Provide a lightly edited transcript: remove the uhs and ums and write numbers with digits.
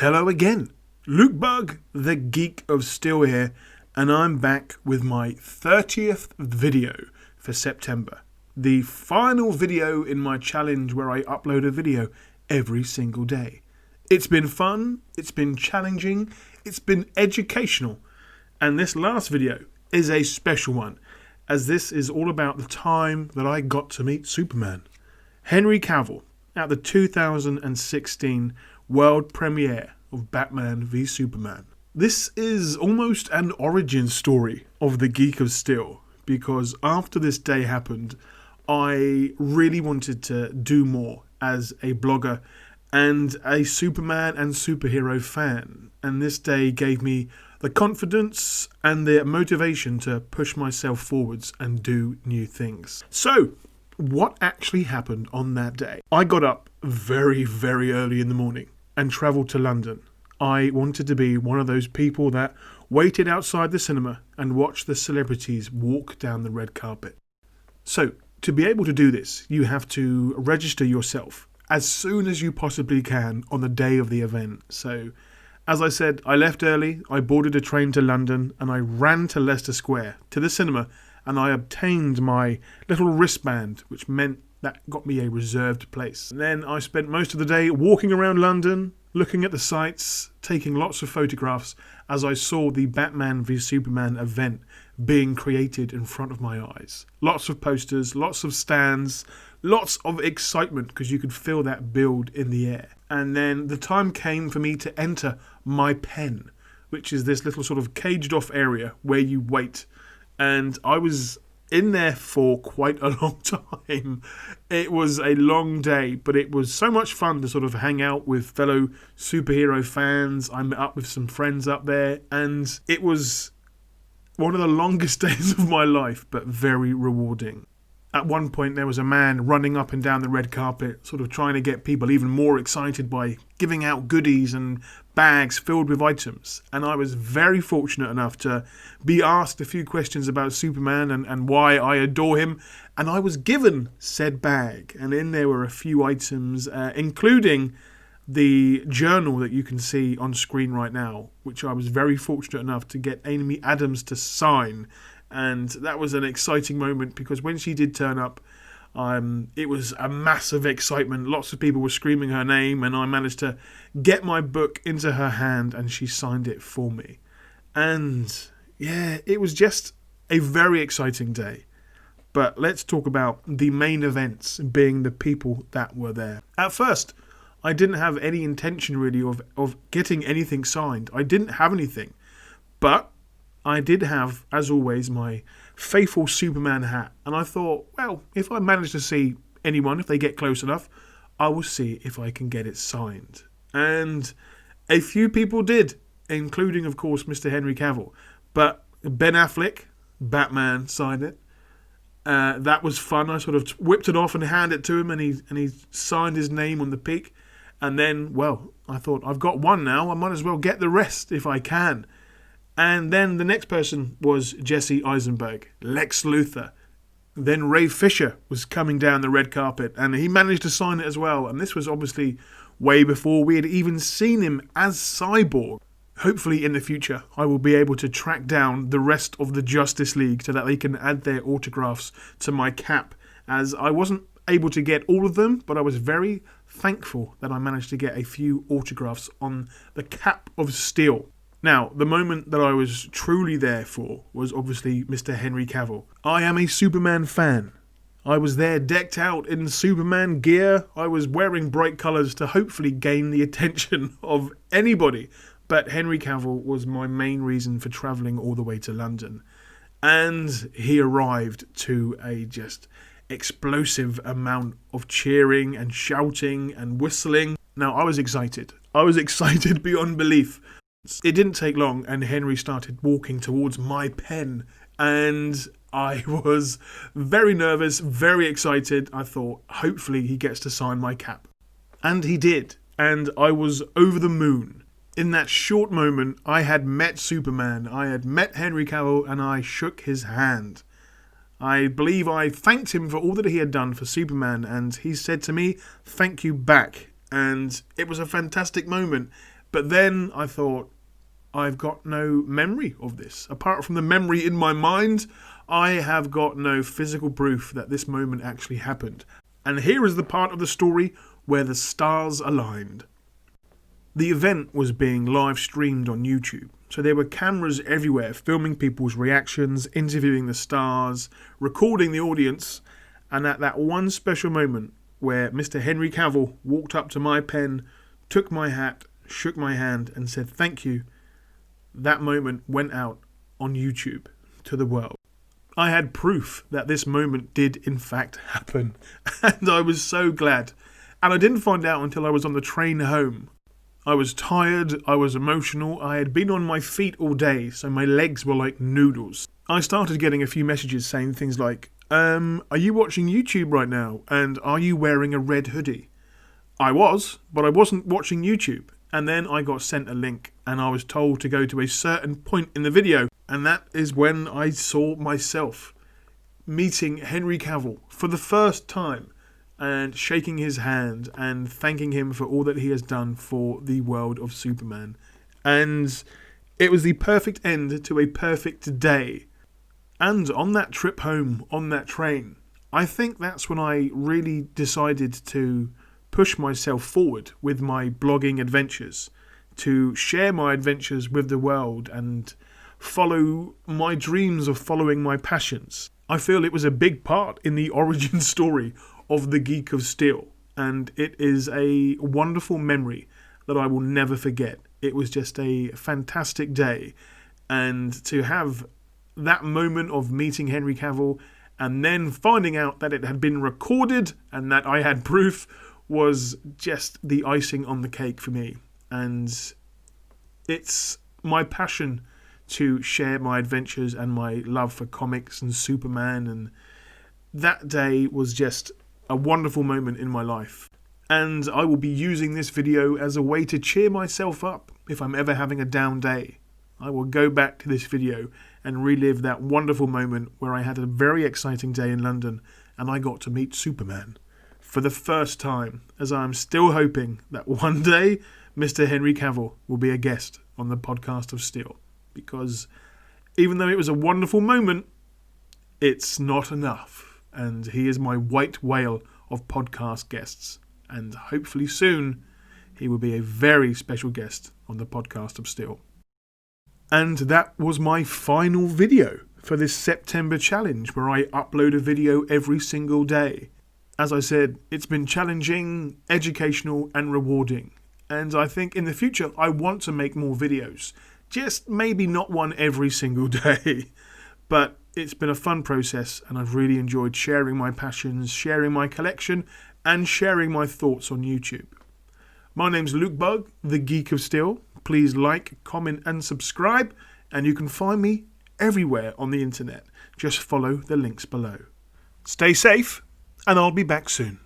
Hello again, Luke Bug, the Geek of Steel here, and I'm back with my 30th video for September. The final video in my challenge where I upload a video every single day. It's been fun, it's been challenging, it's been educational, and this last video is a special one, as this is all about the time that I got to meet Superman. Henry Cavill at the 2016 world premiere of Batman v Superman. This is almost an origin story of the Geek of Steel, because after this day happened, I really wanted to do more as a blogger and a Superman and superhero fan, and this day gave me the confidence and the motivation to push myself forwards and do new things. So, what actually happened on that day? I got up very early in the morning and travelled to London. I wanted to be one of those people that waited outside the cinema and watched the celebrities walk down the red carpet. So, to be able to do this, you have to register yourself as soon as you possibly can on the day of the event. So, as I said, I left early, I boarded a train to London, and I ran to Leicester Square, to the cinema, and I obtained my little wristband, which meant that got me a reserved place. And then I spent most of the day walking around London, looking at the sights, taking lots of photographs as I saw the Batman v Superman event being created in front of my eyes. Lots of posters, lots of stands, lots of excitement because you could feel that build in the air. And then the time came for me to enter my pen, which is this little sort of caged off area where you wait. And I was in there for quite a long time. It was a long day, but it was so much fun to sort of hang out with fellow superhero fans. I met up with some friends up there, and it was one of the longest days of my life, but very rewarding. At one point, there was a man running up and down the red carpet, sort of trying to get people even more excited by giving out goodies and bags filled with items. And I was very fortunate enough to be asked a few questions about Superman and why I adore him. And I was given said bag. And in there were a few items, including the journal that you can see on screen right now, which I was very fortunate enough to get Amy Adams to sign. And that was an exciting moment because when she did turn up, it was a massive excitement. Lots of people were screaming her name, and I managed to get my book into her hand and she signed it for me. And yeah, it was just a very exciting day. But let's talk about the main events, being the people that were there. At first, I didn't have any intention really of getting anything signed. I didn't have anything. But I did have, as always, my faithful Superman hat. And I thought, well, if I manage to see anyone, if they get close enough, I will see if I can get it signed. And a few people did, including, of course, Mr. Henry Cavill. But Ben Affleck, Batman, signed it. That was fun. I sort of whipped it off and handed it to him, and he signed his name on the peak. And then, well, I thought, I've got one now. I might as well get the rest if I can. And then the next person was Jesse Eisenberg, Lex Luthor. Then Ray Fisher was coming down the red carpet, and he managed to sign it as well. And this was obviously way before we had even seen him as Cyborg. Hopefully in the future, I will be able to track down the rest of the Justice League so that they can add their autographs to my cap, as I wasn't able to get all of them, but I was very thankful that I managed to get a few autographs on the cap of steel. Now, the moment that I was truly there for was obviously Mr. Henry Cavill. I am a Superman fan. I was there decked out in Superman gear. I was wearing bright colours to hopefully gain the attention of anybody. But Henry Cavill was my main reason for travelling all the way to London. And he arrived to a just explosive amount of cheering and shouting and whistling. Now, I was excited. I was excited beyond belief. It didn't take long and Henry started walking towards my pen, and I was very nervous, very excited. I thought, hopefully he gets to sign my cap. And he did, and I was over the moon. In that short moment, I had met Superman, I had met Henry Cavill, and I shook his hand. I believe I thanked him for all that he had done for Superman, and he said to me, thank you back. And it was a fantastic moment, But then I thought, I've got no memory of this. Apart from the memory in my mind, I have got no physical proof that this moment actually happened. And here is the part of the story where the stars aligned. The event was being live streamed on YouTube. So there were cameras everywhere filming people's reactions, interviewing the stars, recording the audience. And at that one special moment where Mr. Henry Cavill walked up to my pen, took my hat, shook my hand and said thank you, that moment went out on YouTube to the world. I had proof that this moment did in fact happen, and I was so glad. And I didn't find out until I was on the train home. I was tired, I was emotional, I had been on my feet all day, so my legs were like noodles. I started getting a few messages saying things like, are you watching YouTube right now? And are you wearing a red hoodie? I was, but I wasn't watching YouTube. And then I got sent a link and I was told to go to a certain point in the video. And that is when I saw myself meeting Henry Cavill for the first time and shaking his hand and thanking him for all that he has done for the world of Superman. And it was the perfect end to a perfect day. And on that trip home, on that train, I think that's when I really decided to push myself forward with my blogging adventures, to share my adventures with the world and follow my dreams of following my passions. I feel it was a big part in the origin story of the Geek of Steel, and it is a wonderful memory that I will never forget. It was just a fantastic day, and to have that moment of meeting Henry Cavill and then finding out that it had been recorded and that I had proof was just the icing on the cake for me. And it's my passion to share my adventures and my love for comics and Superman, and that day was just a wonderful moment in my life. And I will be using this video as a way to cheer myself up if I'm ever having a down day. I will go back to this video and relive that wonderful moment where I had a very exciting day in London and I got to meet Superman for the first time, as I am still hoping that one day Mr. Henry Cavill will be a guest on the podcast of Steel. Because even though it was a wonderful moment, it's not enough. And he is my white whale of podcast guests. And hopefully soon he will be a very special guest on the podcast of Steel. And that was my final video for this September challenge, where I upload a video every single day. As I said, it's been challenging, educational and rewarding. And I think in the future I want to make more videos. Just maybe not one every single day. But it's been a fun process and I've really enjoyed sharing my passions, sharing my collection and sharing my thoughts on YouTube. My name's Luke Bug, the Geek of Steel. Please like, comment and subscribe, and you can find me everywhere on the internet. Just follow the links below. Stay safe, and I'll be back soon.